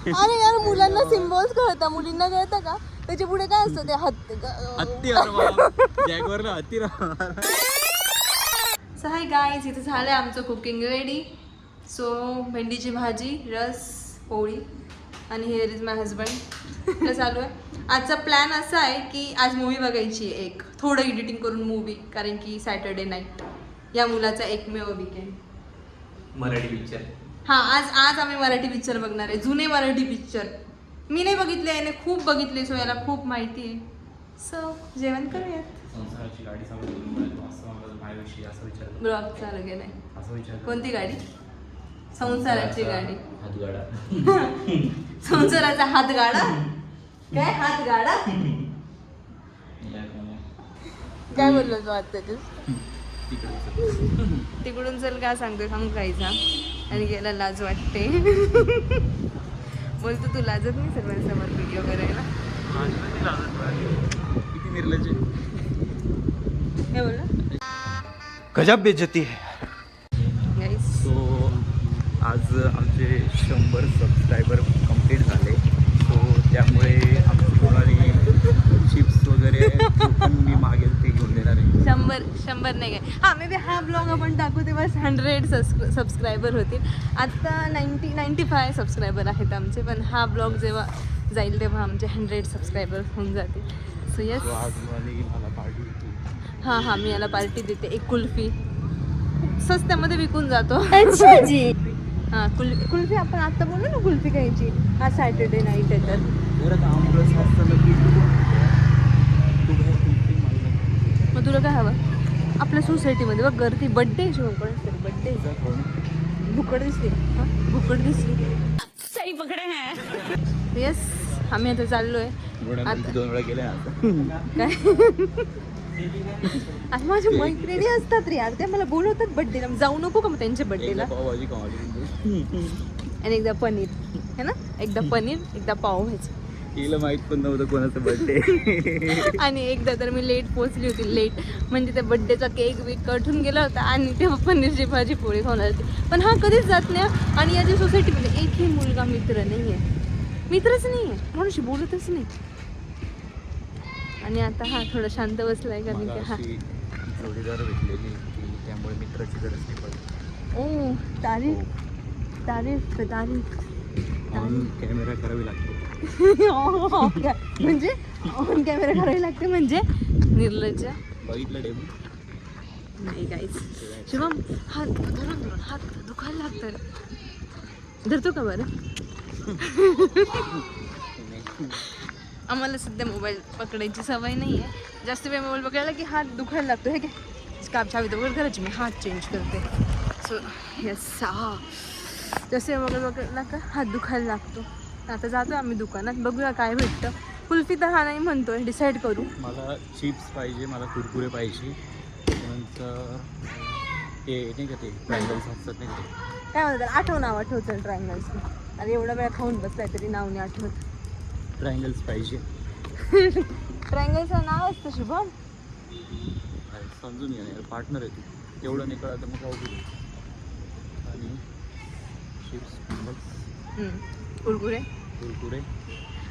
अरे यार मुलांना सिम्बॉल्स कळतं, मुलींना कळतं का? त्याच्या पुढे काय असतं ते हत्ती. सो हाय गाईज, इथे झालं आमचं कुकिंग रेडी. सो भेंडीची भाजी, रस, पोळी आणि हिअर इज माय हजबंड. चालू आहे. आजचा प्लॅन असा आहे की आज मूवी बघायची आहे, एक थोडं एडिटिंग करून मूवी, कारण की सॅटर्डे नाईट या मुलाचा एकमेव वीकेंड. मराठी पिक्चर. हा, आज आम्ही मराठी पिक्चर बघणार आहे, जुने मराठी पिक्चर. मी नाही बघितले, याने खूप बघितले, सो याला खूप माहिती आहे. सो जेवण करूयात. संसाराची गाडी सांगितलं असं मला माझ्याविषयी असं विचारलं. ब्लॉग चालू केलाय. असं विचारलं. कोणती गाडी? संसाराची गाडी. हातगाडा. संसाराचा हातगाडा. काय हातगाडा? काय बोललो तू आता? तिकडून चल काय सांगतोय सांग खायचा आणि गेला लाज वाटते. बोलतो तू लाजत नाही सर्वांसमोर व्हिडिओ करायला? किती निर्लज्ज. काय बोलला? गजब बेइज्जती है. गाईस, सो आज आमचे 100 सबस्क्रायबर कंप्लीट झाले. सो त्यामुळे आमची कोणाली चिप्स वगैरे जो पण मी मागेल ते घेऊन देणार आहे. 100 नाही काय. हा, मे बी हा ब्लॉग आपण टाकू तेव्हा 100 सबस्क्रायबर होतील. आता 95 सबस्क्रायबर आहेत आमचे, पण हा ब्लॉग जेव्हा जाईल तेव्हा आमचे 100 सबस्क्रायबर होऊन जातील. So yes. आज मला पार्टी होती. हां, मी याला पार्टी देते. एक कुल्फी स्वस्त्यामध्ये विकून जातो. अच्छा जी. हां, कुल्फी आपण आत्ता बोललो ना, कुल्फी खायची. हा सॅटर्डे नाईट आहे तर. मग तुला काय हवं? आपल्या सोसायटीमध्ये बघ गर्दी, बड्डे बड्डे. भुकड दिसली. हां, भुकड दिसली. सही पकडे हैं. येस, आम्ही आता चाललोय. आता 2 वेळा गेले ना. काय? आज माझ्या मैत्रिणी असतात रे यार, त्या मला बोलवतात बड्डेला. जाऊ नको का मग त्यांच्या बड्डेला? पावभाजी आणि एकदा पनीर है ना, एकदा पनीर, एकदा पाव भाजी. तिला माहित पण नव्हतं कोणाचं बर्थडे. आणि एकदा तर मी लेट पोहोचली होती. लेट म्हणजे त्या बड्डेचा केक वीक कटून गेला होता आणि तेव्हा पनीरची भाजी पोळी खाणार होती. पण हा कधीच जात नाही. आणि याच्या सोसायटीमध्ये एकही मुलगा मित्र नाही आहे, मित्रच नाही आहे, म्हणून बोलतच नाही. आणि आता हा थोडा शांत बसलाय कारण की हा जोडीदार भेटलेली त्यामुळे मित्राची गरज नाही पडत. ओ तारीफ ऑन कॅमेरा करावी लागतो. म्हणजे ऑन कॅमेरा करावी लागते म्हणजे निर्लज्ज. बघितलं डेमो नाही गाईस. शिवम, हात धरून हात दुखायला लागतं. धरतो का बरं? आम्हाला सध्या मोबाईल पकडायची सवय नाही आहे. जास्त वेळ मोबाईल पकडायला की हात दुखायला लागतो. हे काय काप चावी तर वगैरे करायची, मी हात चेंज करते. सो येस, जसे मोबाईल पकडला का हात दुखायला लागतो. आता जातो आम्ही दुकानात, बघूया काय भेटतं. कुल्फी तर हा नाही म्हणतोय, डिसाईड करू. मला चिप्स पाहिजे, मला कुरकुरे पाहिजे, त्यानंतर ते नाही का ते ट्रायंगल्स असतात नाही का, काय म्हणतात नाव आठवतं ट्रायंगल्स. अरे एवढा वेळा खाऊन बसलाय तरी नाव नाही आठवत. ट्रायंगल्स पाहिजे. ट्रायंगलचं नाव असतं शुभम. समजून घ्या, पार्टनर आहे तू, एवढं नाही कळतं मग खाऊ. आणि चिप्स, कुरकुरे.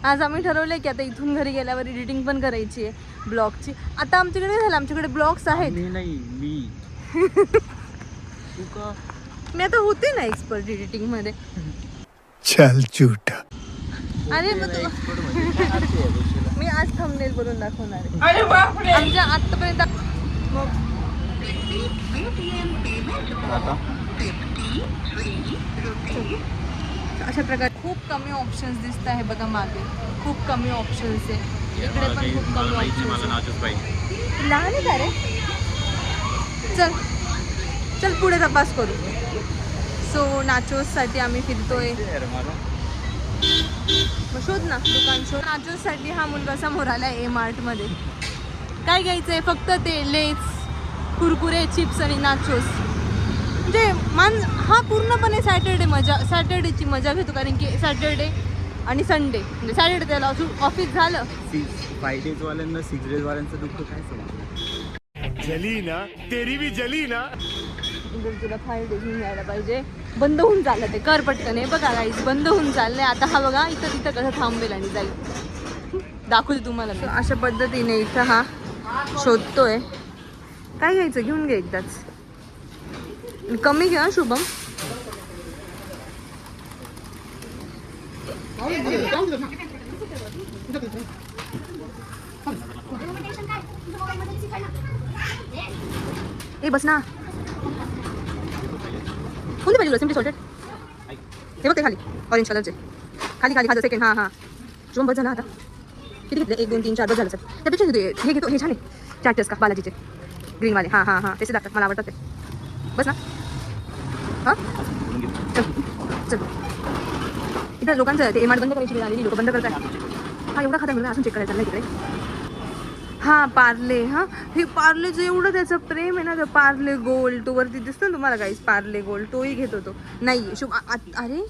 आज आम्ही ठरवलंय की आता इथून घरी गेल्यावर एडिटिंग पण करायची आहे ब्लॉगची. आता आमच्याकडे झालं, आमच्याकडे ब्लॉग्स आहेत. मी तू का? मी आता होते ना एक्सपर्ट एडिटिंग मध्ये. चल झूठा. अरे मग मी आज थंबनेल बनवून दाखवणार आहे आमच्या आतापर्यंत. अशा प्रकारे खूप कमी ऑप्शन्स दिसत आहे बघा मागे, खूप कमी ऑप्शन्स आहे. इकडे पण खूप कमी ऑप्शन्स. लहान आहे का रे? चल पुढे तपास करू. सो नाचोससाठी आम्ही फिरतोय. मग शोध ना दुकान, शोध. नाचोससाठी हा मुलगा समोर आला ए मार्टमध्ये. काय घ्यायचंय? फक्त ते लेस, कुरकुरे, चिप्स आणि नाचोस. म्हणजे हा पूर्णपणे सॅटर्डेची मजा घेतो, कारण की सॅटर्डे आणि संडे म्हणजे सॅटर्डे त्याला ऑफिस झालं. 5 days वाल्यांना 6 days वाल्यांचं दुःख काय समजलं. जली ना तेरी भी जली ना. तुला 5 days यायला पाहिजे. बंद होऊन चाललं ते कर पटकन हे बघा गाईज बंद होऊन चाललंय आता हा बघा इथं तिथं कसं थांबेल आणि जाईल दाखवते तुम्हाला मी. अशा पद्धतीने इथं हा शोधतोय काय घ्यायचं घेऊन घे एकदाच कमी घ्या शुभम. ए बस ना कोणते पाहिजे सिम्पली सॉल्टेड हे बघ ते खाली ऑरेंज कलरचे खाली खाली खाली सेकंड हां हां शुभम बस झाला आता किती घेतले 1 2 3 4 बस झालं सर त्यापेक्षा हे घेतो हे छान आहे चॅटर्स का बालाजीचे ग्रीनवाले हां हां हां तेच लागतात मला आवडतात ते बस ना हां चल चल इथं लोकांचं ते एम आर बंद करायची वेळ आलेली लोक बंद करतात हा एवढा खाता मुलगा असून चेक करायचा नाही तिकडे हां पार्ले हां हे पार्लेचं एवढं त्याचं प्रेम आहे ना तर पार्ले गोल्ड तो वरती दिसतो ना तुम्हाला काहीच पार्ले गोल्ड तोही घेत होतो नाही शुभ अरे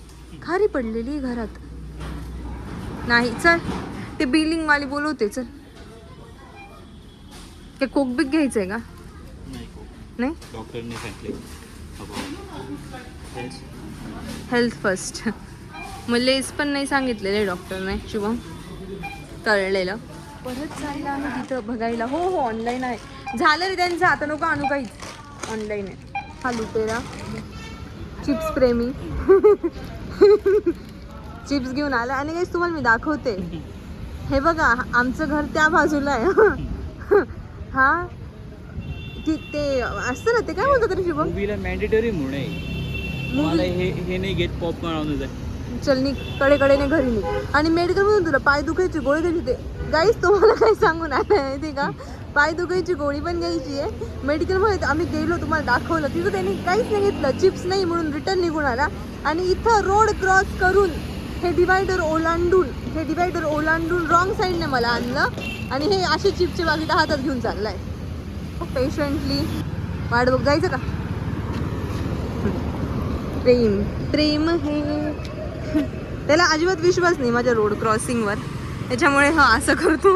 खारी पडलेली घरात नाही चल ते बिलिंगवाली बोलवते चल ते कोकबिक घ्यायचं आहे का नाही डॉक्टरने सांगितले हेल्थ फर्स्ट मग लेस पण नाही सांगितलेले डॉक्टरने शुभम तळलेलं परत जायला आम्ही तिथं बघायला हो हो ऑनलाईन आहे झालं रे त्यांचं आता नको आणू काहीच ऑनलाईन आहे हा लुटेरा चिप्स प्रेमी चिप्स घेऊन आला आणि काहीच तुम्हाला मी दाखवते हे बघा आमचं घर त्या बाजूला आहे हा ते असतं ना ते काय बोलतो तरी शुभम मूवीला मॅन्डेटरी म्हणून आहे मला हे नाही घेत पॉपकॉर्न आणून जाय चल निघ कडेने घरी निघ आणि मेडिकल मधून तुला पाय दुखायची गोळी दिली ते गाईस तुम्हाला काय सांगून आलं माहिती का पाय दुखायची गोळी पण घ्यायची आहे मेडिकलमध्ये आम्ही गेलो तुम्हाला दाखवलं तिथं त्यांनी काहीच नाही घेतलं चिप्स नाही म्हणून रिटर्न निघून आला आणि इथं रोड क्रॉस करून हे डिवायडर ओलांडून रॉंग साईडने मला आणलं आणि हे असे चिप्सचे बाकी हातात घेऊन चाललाय पेशंटली वाट बघ जायचं का प्रेम हे त्याला अजिबात विश्वास नाही माझ्या रोड क्रॉसिंगवर त्याच्यामुळे हा असं करतो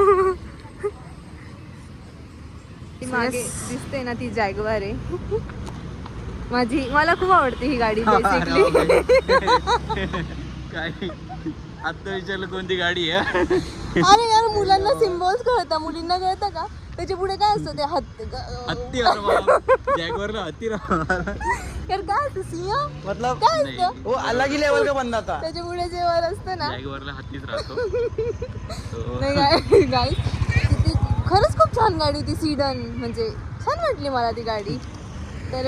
मागे दिसते ना ती जॅगवार आहे मला खूप आवडते ही गाडी बेसिकली काय आता विचारलं कोणती गाडी आहे अरे यार मुलांना सिम्बॉल्स कळतात मुलींना कळतं का त्याच्या पुढे काय असतं ते हत्ती जॅगवरला हत्ती यार काय असतं सिंह मतलब काय असतं वो अलग ही लेवल का बंदा था त्याच्या पुढे जे वर असतं ना जॅगवरला हत्तीच राहतो नाही काय गाईस ती खरंच खूप छान गाडी ती सीडन म्हणजे छान वाटली मला ती गाडी तर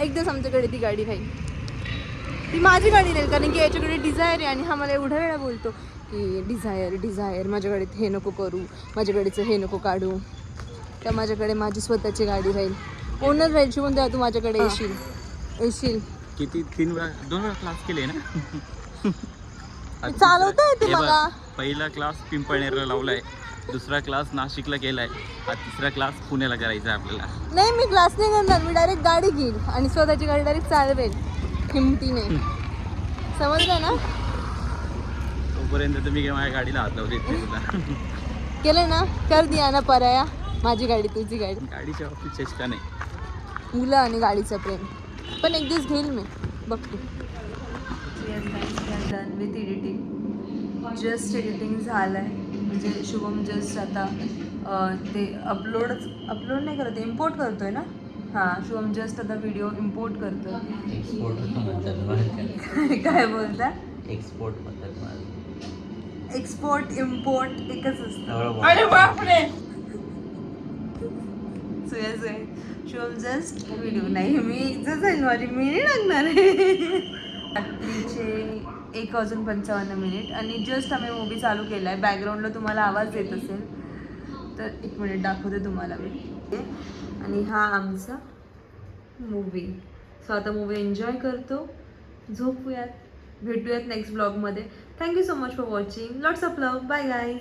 एक दिवस आमच्याकडे ती गाडी राहील ती माझी गाडी राहील कारण की याच्याकडे डिझायर आहे आणि हा मला एवढा वेळा बोलतो की डिझायर माझ्याकडे हे नको करू माझ्याकडेचं हे नको काढू तर माझ्याकडे माझी स्वतःची गाडी राहील ओनर राहील शिवून द्या तू माझ्याकडे येशील किती 2 वेळा क्लास केले ना चालवता येते मला पहिला क्लास पिंपळनेरला लावलाय दुसरा क्लास नाशिकला केलाय हा तिसरा क्लास पुण्याला करायचा आहे आपल्याला नाही मी क्लास नाही करणार मी डायरेक्ट गाडी घेईल आणि स्वतःची गाडी डायरेक्ट चालवेल हिमतीने समजलं ना तोपर्यंत तुम्ही काय माझ्या गाडीला हात लावू देत नाही तुला केलं ना कर दिया ना पराया माझी गाडी तुझी गाडी गाडीच्या बाबतीत चेष्टा नाही मुलं आणि गाडीचं प्रेम पण एक दिवस घेईल मी बघतो done with editing just editing झालं आहे म्हणजे शुभम जस्ट आता ते अपलोड नाही करत इम्पोर्ट करतो आहे ना हां शुभम जस्ट आता व्हिडिओ इम्पोर्ट करतो काय बोलता एक्सपोर्ट इम्पोर्ट एकच असतं अरे बापरे शुभम जस्ट व्हिडिओ नाही मी एकच आहे माझी मी नाही लागणार आहे रात्रीचे 1:55 आणि जस्ट आम्ही मूवी चालू केला आहे बॅकग्राऊंडला तुम्हाला आवाज येत असेल तर 1 मिनिट दाखवते तुम्हाला मी आणि हा आमचा मूवी सो आता मूवी एन्जॉय करतो झोपूयात भेटूयात नेक्स्ट ब्लॉगमध्ये thank you so much for watching lots of love bye guys